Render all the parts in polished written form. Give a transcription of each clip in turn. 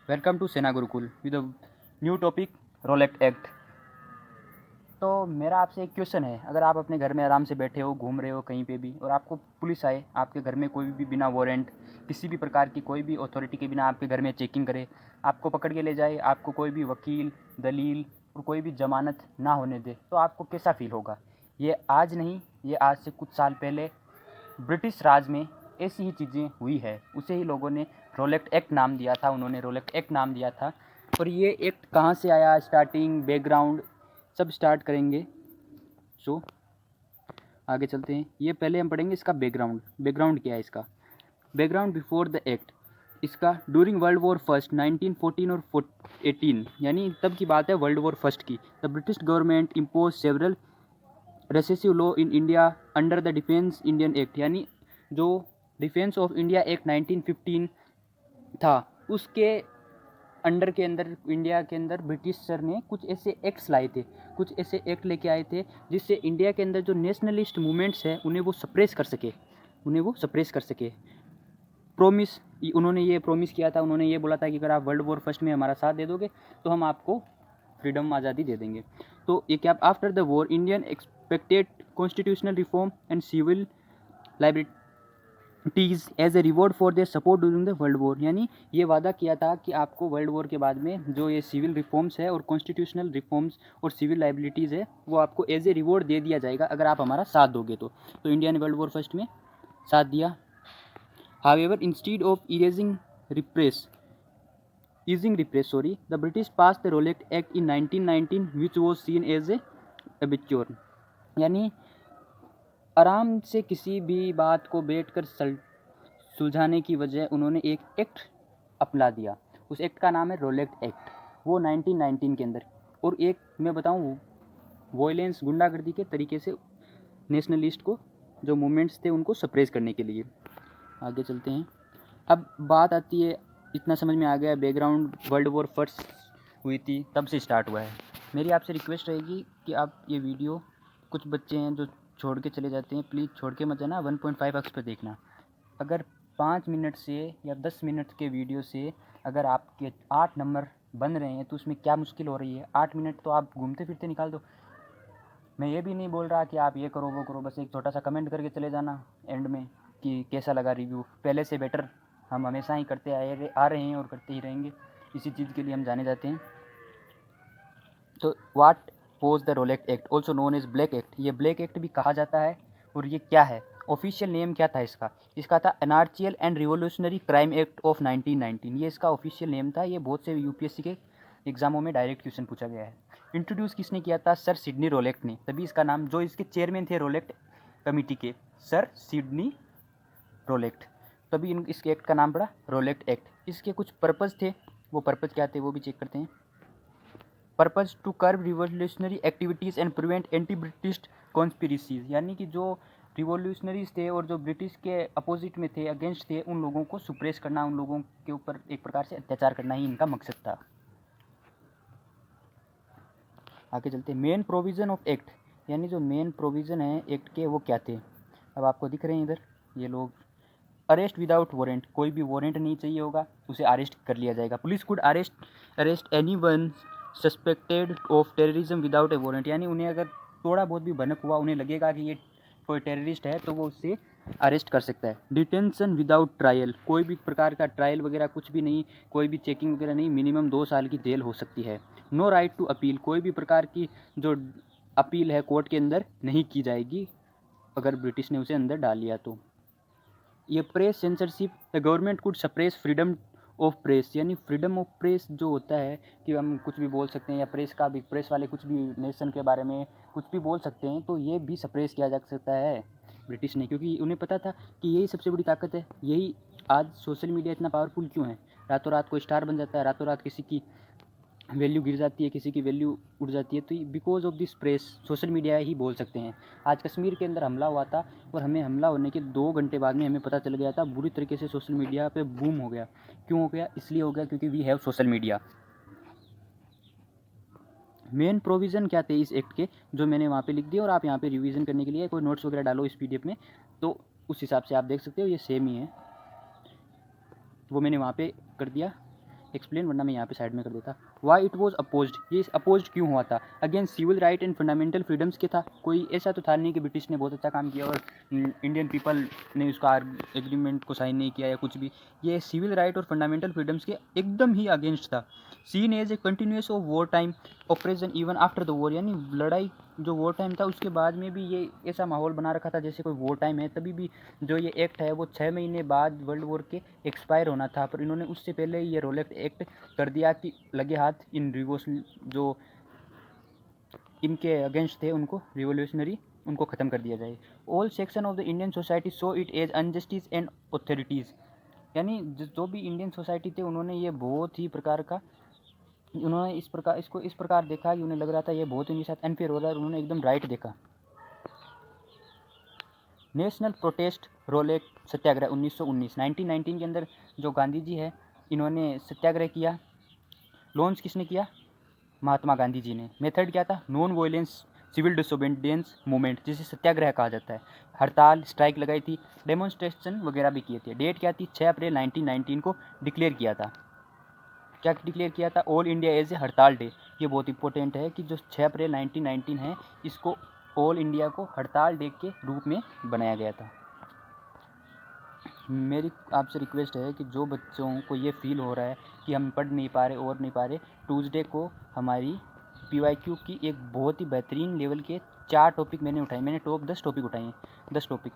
Welcome to Sena Gurukul with new topic Rowlatt Act. तो मेरा आपसे एक क्वेश्चन है, अगर आप अपने घर में आराम से बैठे हो, घूम रहे हो कहीं पे भी, और आपको पुलिस आए, आपके घर में कोई भी बिना वारंट, किसी भी प्रकार की कोई भी अथॉरिटी के बिना आपके घर में चेकिंग करे, आपको पकड़ के ले जाए, आपको कोई भी वकील, दलील और कोई भी जमानत ना होने दे, तो आपको कैसा फील होगा? ये आज नहीं, ये आज से कुछ साल पहले ब्रिटिश राज में ऐसी ही चीज़ें हुई है। उसे ही लोगों ने रोलेक्ट एक्ट नाम दिया था, उन्होंने रोलेक्ट एक्ट नाम दिया था। और ये एक्ट कहाँ से आया, स्टार्टिंग, बैकग्राउंड सब स्टार्ट करेंगे। सो आगे चलते हैं। ये पहले हम पढ़ेंगे इसका बैकग्राउंड क्या है इसका। बैकग्राउंड बिफोर द एक्ट, इसका ड्यूरिंग वर्ल्ड वॉर फर्स्ट 1914 और 18, यानी तब की बात है वर्ल्ड वॉर फर्स्ट की। The British government impose several recessive law in India under the defence Indian act, यानी जो डिफेंस ऑफ इंडिया एक्ट 1915 था, उसके अंडर के अंदर इंडिया के अंदर ब्रिटिश सर ने कुछ ऐसे एक्ट्स लाए थे, कुछ ऐसे एक्ट लेके आए थे जिससे इंडिया के अंदर जो नेशनलिस्ट मूवमेंट्स है उन्हें वो सप्रेस कर सके। प्रोमिस, उन्होंने ये प्रोमिस किया था, उन्होंने ये बोला था कि अगर आप वर्ल्ड वॉर फर्स्ट में हमारा साथ दे दोगे तो हम आपको फ्रीडम, आज़ादी दे देंगे। तो ये क्या, after the war Indian expected constitutional reform and civil liberties as a reward for their support during the World War, यानी ये वादा किया था कि आपको वर्ल्ड वॉर के बाद में जो ये सिविल रिफॉर्म्स है और कॉन्स्टिट्यूशनल रिफॉर्म्स और सिविल लाइबिलिटीज़ है वो आपको एज ए रिवॉर्ड दे दिया जाएगा अगर आप हमारा साथ दोगे। तो इंडिया ने वर्ल्ड वॉर फर्स्ट में साथ दिया। However, instead of easing repress, the British passed the Rolect Act in 1919, which was seen as a arbitrary, यानी आराम से किसी भी बात को बैठकर सुलझाने की वजह उन्होंने एक एक्ट अपना दिया। उस एक्ट का नाम है रोलेक्ट एक्ट, वो 1919 के अंदर। और एक मैं बताऊँ, वॉयलेंस, गुंडागर्दी के तरीके से नेशनलिस्ट को जो मूवमेंट्स थे उनको सप्रेस करने के लिए। आगे चलते हैं। अब बात आती है, इतना समझ में आ गया बैकग्राउंड, वर्ल्ड वॉर फर्स्ट हुई थी तब से स्टार्ट हुआ है। मेरी आपसे रिक्वेस्ट रहेगी कि आप ये वीडियो, कुछ बच्चे हैं जो छोड़ के चले जाते हैं, प्लीज़ छोड़ के मत जाना, 1.5x पर देखना। अगर 5 मिनट से या 10 मिनट के वीडियो से अगर आपके 8 नंबर बन रहे हैं तो उसमें क्या मुश्किल हो रही है? 8 मिनट तो आप घूमते फिरते निकाल दो। मैं ये भी नहीं बोल रहा कि आप ये करो वो करो, बस एक छोटा सा कमेंट करके चले जाना एंड में कि कैसा लगा रिव्यू। पहले से बेटर हम हमेशा ही करते आ रहे हैं और करते ही रहेंगे, इसी चीज़ के लिए हम जाने जाते हैं। तो what was the Rowlatt Act, also known as Black Act, ये ब्लैक एक्ट भी कहा जाता है। और ये क्या है, ऑफिशियल नेम क्या था इसका था anarchical and revolutionary crime act of 1919, ये इसका ऑफिशियल नेम था। ये बहुत से यूपीएससी के एग्जामों में डायरेक्ट क्वेश्चन पूछा गया है। इंट्रोड्यूस किसने किया था? सर सिडनी रोलेक्ट ने, तभी इसका नाम, जो इसके चेयरमैन थे रोलेक्ट कमेटी के, सर सिडनी रोलेक्ट, तभी इस एक्ट का नाम पड़ा रोलेक्ट एक्ट। इसके कुछ पर्पज़ थे, वो पर्पज़ क्या थे वो भी चेक करते हैं। Purpose to curb revolutionary activities and prevent anti British conspiracies, यानी कि जो रिवोल्यूशनरीज थे और जो ब्रिटिश के अपोजिट में थे, अगेंस्ट थे, उन लोगों को सुप्रेस करना, उन लोगों के ऊपर एक प्रकार से अत्याचार करना ही इनका मकसद था। आगे चलते हैं। मेन प्रोविज़न ऑफ एक्ट, यानी जो मेन प्रोविज़न है एक्ट के वो क्या थे, अब आपको दिख रहे हैं इधर ये लोग। अरेस्ट विदाउट वारंट, कोई भी वारंट नहीं चाहिए होगा, उसे अरेस्ट कर लिया जाएगा। Police could arrest any one suspected of terrorism without A warrant, यानी उन्हें अगर थोड़ा बहुत भी भनक हुआ, उन्हें लगेगा कि ये कोई टेररिस्ट है, तो वो उससे अरेस्ट कर सकता है। डिटेंशन विदाउट ट्रायल, कोई भी प्रकार का ट्रायल वगैरह कुछ भी नहीं, कोई भी चेकिंग वगैरह नहीं, मिनिमम 2 साल की जेल हो सकती है। नो राइट टू अपील, कोई भी प्रकार की जो अपील है कोर्ट के अंदर नहीं की जाएगी अगर ब्रिटिश ने उसे अंदर डाल लिया तो। ये press censorship, the government could suppress freedom of press, यानी फ्रीडम ऑफ प्रेस जो होता है कि हम कुछ भी बोल सकते हैं, या प्रेस का भी, प्रेस वाले कुछ भी नेशन के बारे में कुछ भी बोल सकते हैं, तो ये भी सप्रेस किया जा सकता है ब्रिटिश ने, क्योंकि उन्हें पता था कि यही सबसे बड़ी ताकत है। यही आज सोशल मीडिया इतना पावरफुल क्यों है, रातों रात कोई स्टार बन जाता है, रातों रात किसी की वैल्यू गिर जाती है, किसी की वैल्यू उड़ जाती है, तो because of this press, social media ही बोल सकते हैं। आज कश्मीर के अंदर हमला हुआ था और हमें हमला होने के 2 घंटे बाद में हमें पता चल गया था, बुरी तरीके से सोशल मीडिया पे बूम हो गया। क्यों हो गया? इसलिए हो गया क्योंकि we have social media. Main provision क्या थे इस एक्ट के, जो मैंने वहाँ पे लिख दिया, और आप यहाँ पे रिवीजन करने के लिए कोई नोट्स वगैरह डालो इस पीडीएफ में, तो उस हिसाब से आप देख सकते हो, ये सेम ही है, वो मैंने वहाँ पे कर दिया। एक्सप्लेन, वरना मैं यहाँ पे साइड में कर देता। वाई इट वॉज अपोज्ड, ये अपोज्ड क्यों हुआ था? Against civil right and fundamental freedoms के था। कोई ऐसा तो था नहीं कि ब्रिटिश ने बहुत अच्छा काम किया और इंडियन पीपल ने उसका एग्रीमेंट को साइन नहीं किया या कुछ भी। ये सिविल राइट और फंडामेंटल फ्रीडम्स के एकदम ही अगेंस्ट था। Seen as a continuous of war time operation even after the war, यानी लड़ाई जो वॉर टाइम था उसके बाद में भी ये ऐसा माहौल बना रखा था जैसे कोई वॉर टाइम है। तभी भी जो ये एक्ट है वो 6 महीने बाद वर्ल्ड वॉर के एक्सपायर होना था, पर इन्होंने उससे पहले ये रोलेक्ट एक्ट कर दिया कि लगे हाथ इन रिवोल्यूशन जो इनके अगेंस्ट थे उनको रिवोल्यूशनरी उनको ख़त्म कर दिया जाए। All section of the Indian society saw it as injustice and authorities, यानी जो भी इंडियन सोसाइटी थे उन्होंने ये बहुत ही प्रकार का उन्होंने इसको इस प्रकार देखा कि उन्हें लग रहा था ये बहुत उनके साथ अनफेयर हो रहा है और उन्होंने एकदम राइट देखा। नेशनल प्रोटेस्ट रोलेक्ट सत्याग्रह 1919 के अंदर जो गांधी जी है इन्होंने सत्याग्रह किया। लॉन्च किसने किया? महात्मा गांधी जी ने। मेथड क्या था? Non violence civil disobedience movement, जिसे सत्याग्रह कहा जाता है। हड़ताल, स्ट्राइक लगाई थी, डेमोन्स्ट्रेशन वगैरह भी किए थे। डेट क्या थी? 6 अप्रैल 1919 को डिक्लेयर किया था। क्या डिक्लेयर किया था? ऑल इंडिया एज ए हड़ताल डे। ये बहुत इंपॉर्टेंट है कि जो 6 अप्रैल 1919 है इसको ऑल इंडिया को हड़ताल डे के रूप में बनाया गया था। मेरी आपसे रिक्वेस्ट है कि जो बच्चों को ये फील हो रहा है कि हम पढ़ नहीं पा रहे और नहीं पा रहे, ट्यूसडे को हमारी PYQ की एक बहुत ही बेहतरीन लेवल के 4 टॉपिक मैंने उठाए। मैंने टॉप 10 टॉपिक उठाए हैं, 10 टॉपिक,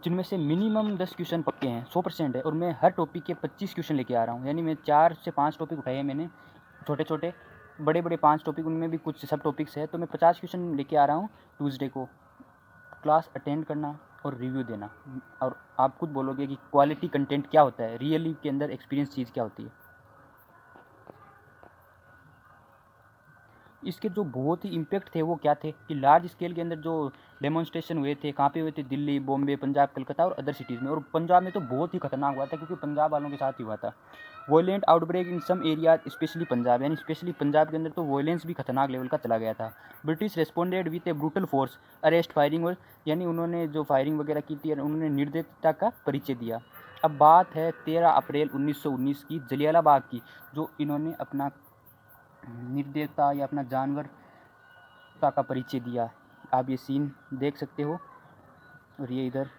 जिनमें से मिनिमम 10 क्वेश्चन पक्के हैं, 100% है। और मैं हर टॉपिक के 25 क्वेश्चन लेके आ रहा हूँ, यानी मैं 4 से 5 टॉपिक उठाए हैं मैंने, छोटे छोटे, बड़े बड़े 5 टॉपिक, उनमें भी कुछ सब टॉपिक्स है। तो मैं 50 क्वेश्चन लेके आ रहा हूँ ट्यूसडे को। क्लास अटेंड करना और रिव्यू देना, और आप खुद बोलोगे कि क्वालिटी कंटेंट क्या होता है, रियली के अंदर एक्सपीरियंस चीज़ क्या होती है। इसके जो बहुत ही इम्पैक्ट थे वो क्या थे कि लार्ज स्केल के अंदर जो डेमोन्स्ट्रेशन हुए थे, कहाँ पे हुए थे? दिल्ली, बॉम्बे, पंजाब, कलकत्ता और अदर सिटीज़ में। और पंजाब में तो बहुत ही खतरनाक हुआ था क्योंकि पंजाब वालों के साथ ही हुआ था। Violent outbreak in some area specially Punjab, यानी स्पेशली पंजाब के अंदर तो वॉयलेंस भी खतरनाक लेवल का चला गया था। British responded with a brutal force, arrest, firing, और यानी उन्होंने जो फायरिंग वगैरह की थी उन्होंने निर्दयता का परिचय दिया। अब बात है 13 अप्रैल 1919 की, जलियांवाला बाग की, जो इन्होंने अपना निर्दयता या अपना जानवरता का परिचय दिया। आप ये सीन देख सकते हो और ये इधर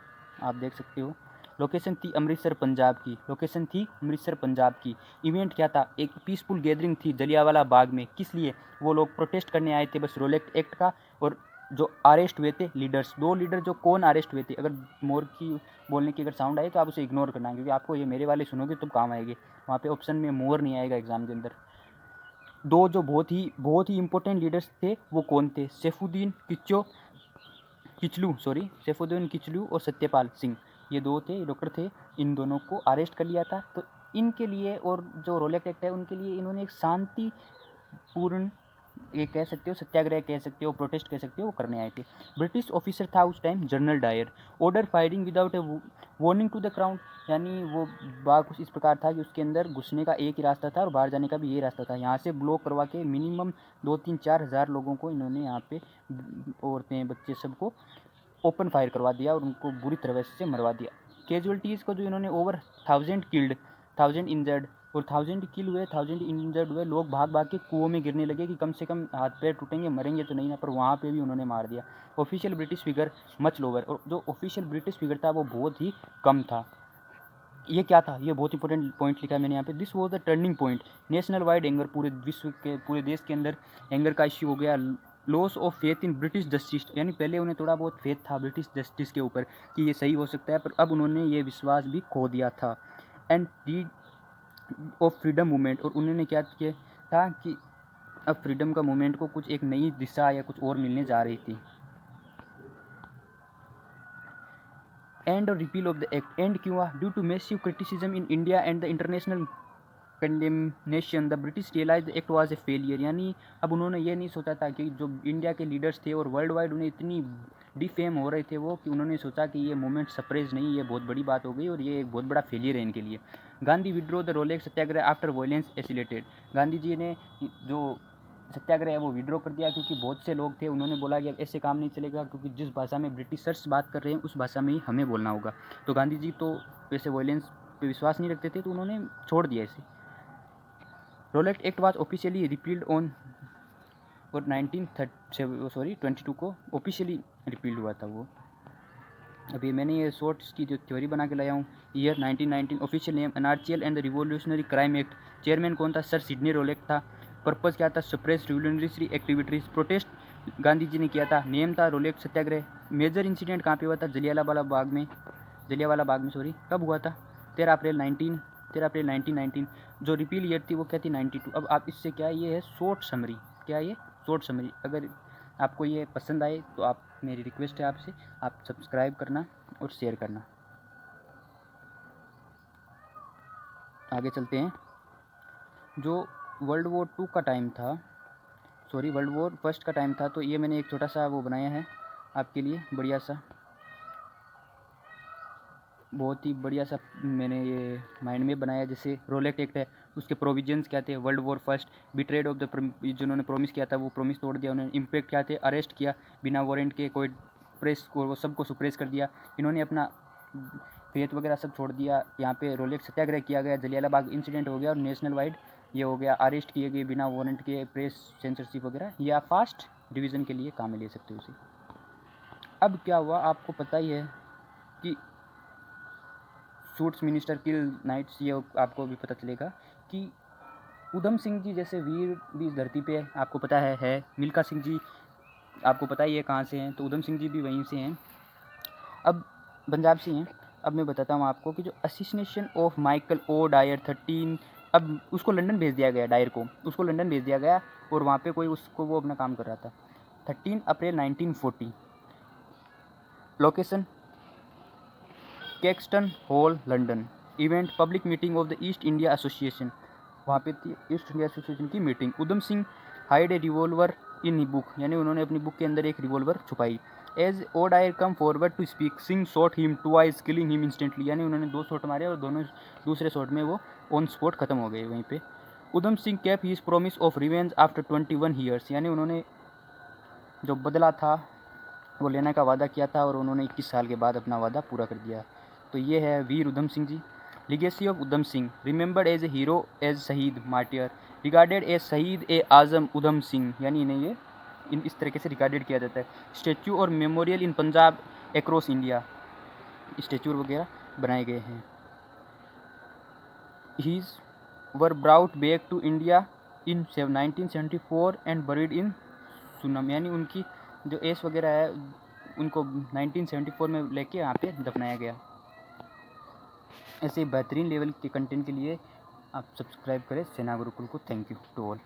आप देख सकते हो। लोकेशन थी अमृतसर पंजाब की, लोकेशन थी अमृतसर पंजाब की। इवेंट क्या था? एक पीसफुल गैदरिंग थी जलियांवाला बाग में। किस लिए? वो लोग प्रोटेस्ट करने आए थे बस रोलेक्ट एक्ट का। और जो अरेस्ट हुए थे लीडर्स, 2 लीडर जो कौन अरेस्ट हुए थे, अगर मोर की बोलने की अगर साउंड आए तो आप उसे इग्नोर करना, क्योंकि आपको ये मेरे वाले सुनोगे तो काम आएंगे। वहाँ पे ऑप्शन में मोर नहीं आएगा एग्जाम के अंदर। 2 जो बहुत ही इंपॉर्टेंट लीडर्स थे वो कौन थे? सैफुद्दीन किचलू और सत्यपाल सिंह, ये 2 थे, डॉक्टर थे। इन दोनों को अरेस्ट कर लिया था। तो इनके लिए और जो रोलेक्ट एक्ट है उनके लिए इन्होंने एक शांतिपूर्ण, ये कह सकते हो सत्याग्रह कह सकते हो, प्रोटेस्ट कह सकते हो, वो करने आए थे। ब्रिटिश ऑफिसर था उस time General Dyer. Order firing without a warning to the crowd, यानी वो बाग कुछ इस प्रकार था कि उसके अंदर घुसने का एक ही रास्ता था और बाहर जाने का भी यही रास्ता था। यहाँ से ब्लॉक करवा के मिनिमम 2-3-4 हज़ार लोगों को इन्होंने यहाँ पे, औरतें, बच्चे, सबको ओपन फायर करवा दिया और उनको बुरी तरह से मरवा दिया। कैजुअलिटीज़ को जो इन्होंने ओवर 1000 किल्ड, 1000 इंजर्ड, और 1000 किल हुए, 1000 इंजर्ड हुए। लोग भाग भाग के कुओं में गिरने लगे कि कम से कम हाथ पैर टूटेंगे, मरेंगे तो नहीं ना, पर वहाँ पे भी उन्होंने मार दिया। Official British figure much lower, और जो ऑफिशियल ब्रिटिश फिगर था वो बहुत ही कम था। ये क्या था? ये बहुत इंपॉर्टेंट पॉइंट लिखा है मैंने यहाँ पे। This was the turning point, national wide anger, पूरे विश्व के, पूरे देश के अंदर एंगर का इश्यू हो गया। Loss of faith in British justice, यानी पहले उन्हें थोड़ा बहुत फेथ था ब्रिटिश जस्टिस के ऊपर कि ये सही हो सकता है, पर अब उन्होंने ये विश्वास भी खो दिया था। And D of freedom movement, और उन्होंने क्या किया था कि अब फ्रीडम का मूवमेंट को कुछ एक नई दिशा या कुछ और मिलने जा रही थी। एंड और repeal of the act, and क्यों हुआ? Due to massive criticism in India and the international condemnation, the British realize the act was a failure, यानी अब उन्होंने ये नहीं सोचा था कि जो इंडिया के लीडर्स थे और वर्ल्ड वाइड उन्हें इतनी डिफेम हो रहे थे वो, कि उन्होंने सोचा कि ये मूवमेंट सप्रेस नहीं, ये बहुत बड़ी बात हो गई और ये एक बहुत बड़ा फेलियर है इनके लिए। Gandhi withdrew the Rowlatt Satyagraha after violence escalated, Gandhi ji ने जो सत्याग्रह है वो विड्रॉ कर दिया क्योंकि बहुत से लोग थे, उन्होंने बोला कि अब ऐसे काम नहीं चलेगा, क्योंकि जिस भाषा में ब्रिटिशर्स बात कर रहे हैं उस भाषा में ही हमें बोलना होगा। तो गांधी जी तो वैसे वायलेंस पे विश्वास नहीं रखते थे, तो उन्होंने छोड़ दिया इसे। Rowlatt Act was officially repealed on और 22 को ऑफिशियली रिपील्ड हुआ था वो। अभी मैंने ये शॉर्ट्स की जो थ्योरी बना के लाया हूँ। Year 1919, official name anarchical and the revolutionary crime act. Chairman कौन था? सर सिडनी रोलेट था। पर्पज़ क्या था? Suppress revolutionary activities, protest Gandhi ji ने किया था। नेम था रोलेट सत्याग्रह। मेजर इंसिडेंट कहाँ पे हुआ था? जलियांवाला बाग में कब हुआ था? 13 अप्रैल 1919। जो रिपील ईयर थी वो क्या थी? 92। अब आप इससे क्या है, ये है शॉर्ट समरी। क्या है ये? Short summary. अगर आपको ये पसंद आए तो आप, मेरी रिक्वेस्ट है आपसे, आप सब्सक्राइब करना और शेयर करना। आगे चलते हैं। जो वर्ल्ड वॉर टू का टाइम था, वर्ल्ड वॉर फर्स्ट का टाइम था, तो ये मैंने एक छोटा सा वो बनाया है आपके लिए, बढ़िया सा, बहुत ही बढ़िया सा मैंने ये माइंड में बनाया। जैसे रोलेट एक्ट है, उसके प्रोविजंस क्या थे? World war first, betrayed of the, जिन्होंने प्रॉमिस किया था वो प्रॉमिस तोड़ दिया उन्होंने। इम्पैक्ट क्या थे? अरेस्ट किया बिना वारंट के, कोई प्रेस को, वो सबको सुप्रेस कर दिया। इन्होंने अपना फेथ वगैरह सब छोड़ दिया। यहाँ पे रोलेट सत्याग्रह किया गया, जलियांवाला बाग इंसिडेंट हो गया और नेशनल वाइड ये हो गया, अरेस्ट किए गए बिना वारंट के, प्रेस सेंसरशिप वगैरह। या फास्ट डिवीज़न के लिए काम में ले सकते हो उसे। अब क्या हुआ आपको पता ही है कि शूट्स मिनिस्टर किल नाइट्स, ये आपको भी पता चलेगा कि उधम सिंह जी जैसे वीर भी इस धरती पे आपको पता है। मिल्खा सिंह जी आपको पता ही है कहाँ से हैं, तो उधम सिंह जी भी वहीं से हैं, अब पंजाब से हैं। अब मैं बताता हूँ आपको कि जो असिसिनेशन ऑफ माइकल ओ डायर 13, अब उसको लंदन भेज दिया गया, डायर को उसको लंदन भेज दिया गया और वहाँ पे कोई उसको वो अपना काम कर रहा था। 13 April 1940, location Caxton Hall London. Event public meeting of the East India Association, वहाँ पे थी ईस्ट इंडिया एसोसिएशन की meeting. Udham Singh hid a revolver in book, यानी उन्होंने अपनी बुक के अंदर एक रिवॉल्वर छुपाई। As O'Dwyer come forward to speak, Singh shot him twice killing him instantly, यानी उन्होंने 2 शॉट मारे और दोनों दूसरे शॉट में वो ऑन स्पॉट खत्म हो गए वहीं पे। Udham Singh kept his promise of revenge after 21 years, यानी उन्होंने जो बदला था वो लेने का वादा किया था और उन्होंने 21 साल के बाद अपना वादा पूरा कर दिया। तो ये है Veer Udham Singh ji. Legacy of Udham Singh, remembered as a hero, as Shaheed martyr, regarded as Shaheed e आजम उधम सिंह, यानी इन्हें ये इस तरीके से रिगार्डेड किया जाता है। स्टैचू और memorial in Punjab across India, statue वगैरह बनाए गए हैं। His were brought back to India in 1974 and buried in Sunam, यानी उनकी जो एस वगैरह है उनको 1974 में लेके यहाँ पे दफनाया गया। ऐसे बेहतरीन लेवल के कंटेंट के लिए आप सब्सक्राइब करें सेना गुरुकुल को। Thank you to all.